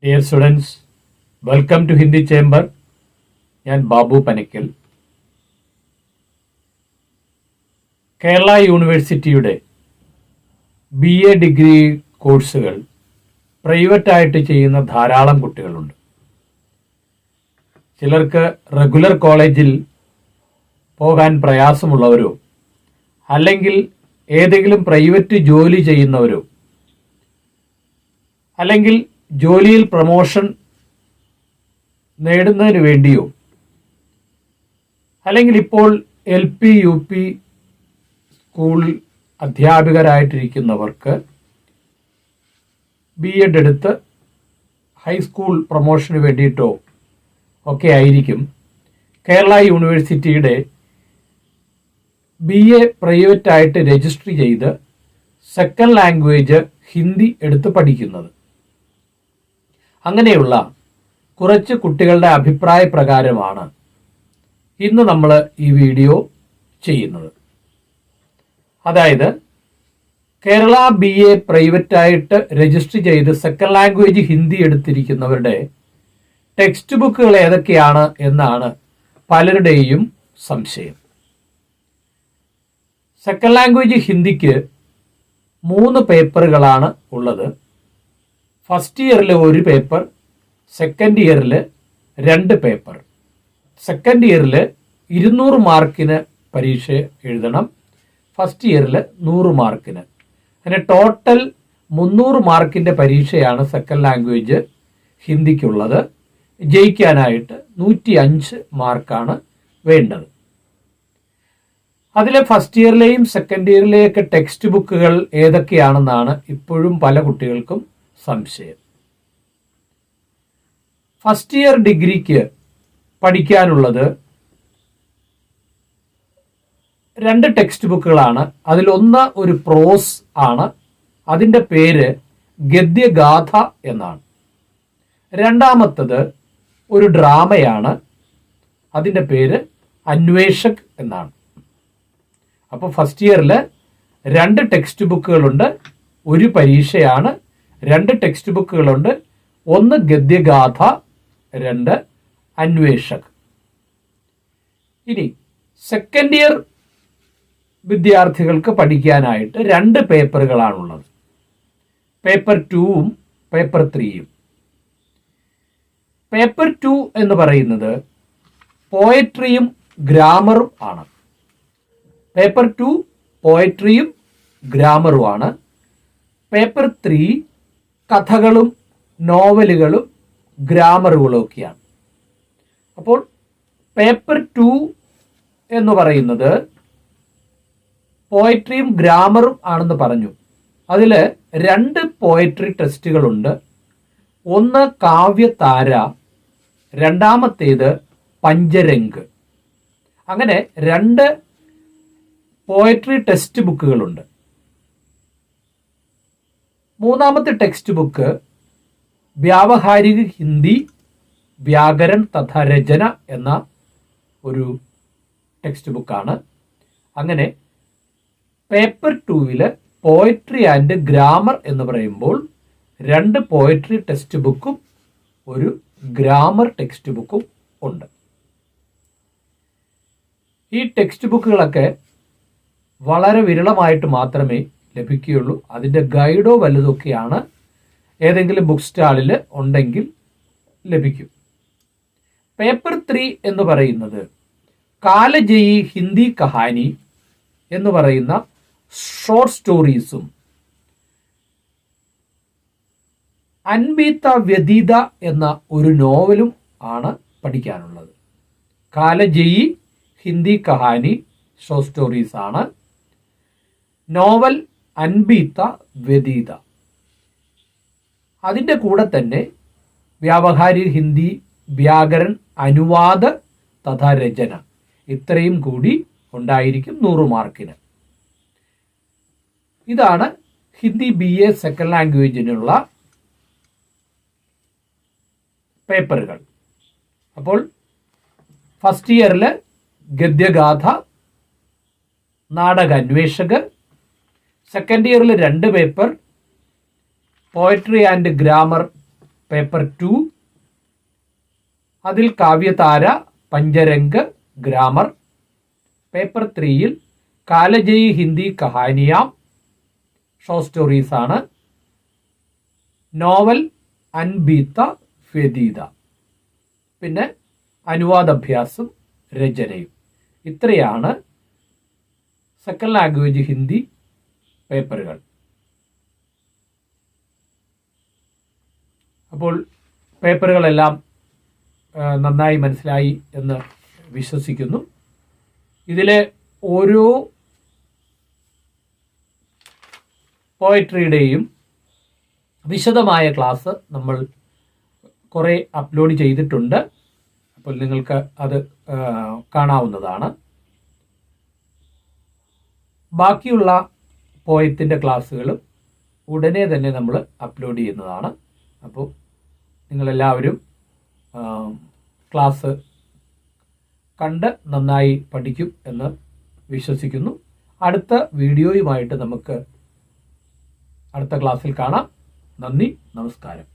Dear students, welcome to Hindi Chamber. ഞാൻ ബാബു പനക്കൽ. കേരള യൂണിവേഴ്സിറ്റിയുടെ BA degree കോഴ്സുകൾ പ്രൈവറ്റായിട്ട് ചെയ്യുന്ന ധാരാളം കുട്ടികളുണ്ട്. ചിലർക്ക് റെഗുലർ കോളേജിൽ പോകാൻ പ്രയാസമുള്ളവരോ അല്ലെങ്കിൽ ഏതെങ്കിലും പ്രൈവറ്റ് ജോലി ചെയ്യുന്നവരോ അല്ലെങ്കിൽ ജോലിയിൽ പ്രമോഷൻ നേടുന്നതിന് വേണ്ടിയോ അല്ലെങ്കിൽ ഇപ്പോൾ LP UP സ്കൂൾ അധ്യാപകരായിട്ടിരിക്കുന്നവർക്ക് B.Ed എടുത്ത് ഹൈസ്കൂൾ പ്രൊമോഷന് വേണ്ടിയിട്ടോ ഒക്കെ ആയിരിക്കും കേരള യൂണിവേഴ്സിറ്റിയുടെ BA പ്രൈവറ്റായിട്ട് രജിസ്റ്റർ ചെയ്ത് സെക്കൻഡ് ലാംഗ്വേജ് ഹിന്ദി എടുത്ത് പഠിക്കുന്നത്. അങ്ങനെയുള്ള കുറച്ച് കുട്ടികളുടെ അഭിപ്രായ പ്രകാരമാണ് ഇന്ന് നമ്മൾ ഈ വീഡിയോ ചെയ്യുന്നത്. അതായത് കേരള BA പ്രൈവറ്റായിട്ട് രജിസ്റ്റർ ചെയ്ത് സെക്കൻഡ് ലാംഗ്വേജ് ഹിന്ദി എടുത്തിരിക്കുന്നവരുടെ ടെക്സ്റ്റ് ബുക്കുകൾ ഏതൊക്കെയാണ് എന്നാണ് പലരുടെയും സംശയം. സെക്കൻഡ് ലാംഗ്വേജ് ഹിന്ദിക്ക് 3 പേപ്പറുകളാണ് ഉള്ളത്. ഫസ്റ്റ് ഇയറിൽ 1 പേപ്പർ, സെക്കൻഡ് ഇയറിൽ 2 പേപ്പർ. സെക്കൻഡ് ഇയറിൽ 200 മാർക്കിന് പരീക്ഷ എഴുതണം, ഫസ്റ്റ് ഇയറിൽ 100 മാർക്കിന്. അങ്ങനെ ടോട്ടൽ 300 മാർക്കിൻ്റെ പരീക്ഷയാണ് സെക്കൻഡ് ലാംഗ്വേജ് ഹിന്ദിക്കുള്ളത്. ജയിക്കാനായിട്ട് 105 മാർക്കാണ് വേണ്ടത്. അതിലെ ഫസ്റ്റ് ഇയറിലെയും സെക്കൻഡ് ഇയറിലെയൊക്കെ ടെക്സ്റ്റ് ബുക്കുകൾ ഏതൊക്കെയാണെന്നാണ് ഇപ്പോഴും പല കുട്ടികൾക്കും സംശയം. ഫസ്റ്റ് ഇയർ ഡിഗ്രിക്ക് പഠിക്കാനുള്ളത് 2 ടെക്സ്റ്റ് ബുക്കുകളാണ്. അതിലൊന്ന് ഒരു പ്രോസ് ആണ്, അതിൻ്റെ പേര് ഗദ്യഗാഥ എന്നാണ്. രണ്ടാമത്തത് ഒരു ഡ്രാമയാണ്, അതിൻ്റെ പേര് അന്വേഷക് എന്നാണ്. അപ്പോൾ ഫസ്റ്റ് ഇയറിൽ 2 ടെക്സ്റ്റ് ബുക്കുകളുണ്ട്, ഒരു പരീക്ഷയാണ്. 2 ടെക്സ്റ്റ് ബുക്കുകളുണ്ട്, ഒന്ന് ഗദ്യഗാഥ, 2 അന്വേഷക്. ഇനി സെക്കൻഡ് ഇയർ വിദ്യാർത്ഥികൾക്ക് പഠിക്കാനായിട്ട് 2 പേപ്പറുകളാണുള്ളത്, പേപ്പർ 2ഉം പേപ്പർ 3യും. പേപ്പർ 2 എന്ന് പറയുന്നത് പോയട്രിയും ഗ്രാമറും ആണ്. പേപ്പർ 2 പോയട്രിയും ഗ്രാമറുമാണ്. പേപ്പർ 3 കഥകളും നോവലുകളും ഗ്രാമറുകളും ഒക്കെയാണ്. അപ്പോൾ പേപ്പർ 2 എന്ന് പറയുന്നത് പോയട്രിയും ഗ്രാമറും ആണെന്ന് പറഞ്ഞു. അതിൽ 2 പോയട്രി ടെസ്റ്റുകളുണ്ട്. ഒന്ന് കാവ്യതാര, രണ്ടാമത്തേത് പഞ്ചരംഗ്. അങ്ങനെ 2 പോയട്രി ടെക്സ്റ്റ് ബുക്കുകളുണ്ട്. മൂന്നാമത്തെ ടെക്സ്റ്റ് ബുക്ക് വ്യാവഹാരിക ഹിന്ദി വ്യാകരൺ തഥാ രചന എന്ന ഒരു ടെക്സ്റ്റ് ബുക്കാണ്. അങ്ങനെ പേപ്പർ 2വിൽ പോയട്രി ആൻഡ് ഗ്രാമർ എന്ന് പറയുമ്പോൾ 2 പോയട്രി ടെക്സ്റ്റ് ബുക്കും ഒരു ഗ്രാമർ ടെക്സ്റ്റ് ബുക്കും ഉണ്ട്. ഈ ടെക്സ്റ്റ് ബുക്കുകളൊക്കെ വളരെ വിരളമായിട്ട് മാത്രമേ ലഭിക്കുകയുള്ളൂ. അതിൻ്റെ ഗൈഡോ വലുതൊക്കെയാണ് ഏതെങ്കിലും ബുക്ക് സ്റ്റാളിൽ ഉണ്ടെങ്കിൽ ലഭിക്കും. പേപ്പർ 3 എന്ന് പറയുന്നത് കാലജയി ഹിന്ദി കഹാനി എന്ന് പറയുന്ന ഷോർട്ട് സ്റ്റോറീസും അൻബീത വ്യതീത എന്ന ഒരു നോവലും ആണ് പഠിക്കാനുള്ളത്. കാലജയി ഹിന്ദി കഹാനി ഷോർട്ട് സ്റ്റോറീസ് ആണ്. നോവൽ അൻബീത വ്യതീത. അതിൻ്റെ കൂടെ തന്നെ വ്യാവഹാരിക ഹിന്ദി വ്യാകരൺ അനുവാദ തഥാ രചന, ഇത്രയും കൂടി ഉണ്ടായിരിക്കും 100 മാർക്കിന്. ഇതാണ് ഹിന്ദി BA സെക്കൻഡ് ലാംഗ്വേജിനുള്ള പേപ്പറുകൾ. അപ്പോൾ ഫസ്റ്റ് ഇയറിൽ ഗദ്യഗാഥ, നാടക അന്വേഷക്. സെക്കൻഡ് ഇയറിൽ 2 paper, poetry and grammar paper 2, അതിൽ കാവ്യതാര, പഞ്ചരംഗ്, ഗ്രാമർ. പേപ്പർ 3-യിൽ കാലജയി ഹിന്ദി കഹാനിയാം, ഷോർട്ട് സ്റ്റോറീസ് ആണ്. നോവൽ അൻബീത്ത ഫെദീദ. പിന്നെ അനുവാദാഭ്യാസം, രചനയും. ഇത്രയാണ് സെക്കൻഡ് ലാംഗ്വേജ് ഹിന്ദി പേപ്പറുകൾ. അപ്പോൾ പേപ്പറുകളെല്ലാം നന്നായി മനസ്സിലായി എന്ന് വിശ്വസിക്കുന്നു. ഇതിലെ ഓരോ പോയട്രിയുടെയും വിശദമായ ക്ലാസ് നമ്മൾ കുറേ അപ്ലോഡ് ചെയ്തിട്ടുണ്ട്. അപ്പോൾ നിങ്ങൾക്ക് അത് കാണാവുന്നതാണ്. ബാക്കിയുള്ള പോയത്തിൻ്റെ ക്ലാസ്സുകളും ഉടനെ തന്നെ നമ്മൾ അപ്ലോഡ് ചെയ്യുന്നതാണ്. അപ്പോൾ നിങ്ങളെല്ലാവരും ക്ലാസ് കണ്ട് നന്നായി പഠിക്കും എന്ന് വിശ്വസിക്കുന്നു. അടുത്ത വീഡിയോയുമായിട്ട് നമുക്ക് അടുത്ത ക്ലാസ്സിൽ കാണാം. നന്ദി, നമസ്കാരം.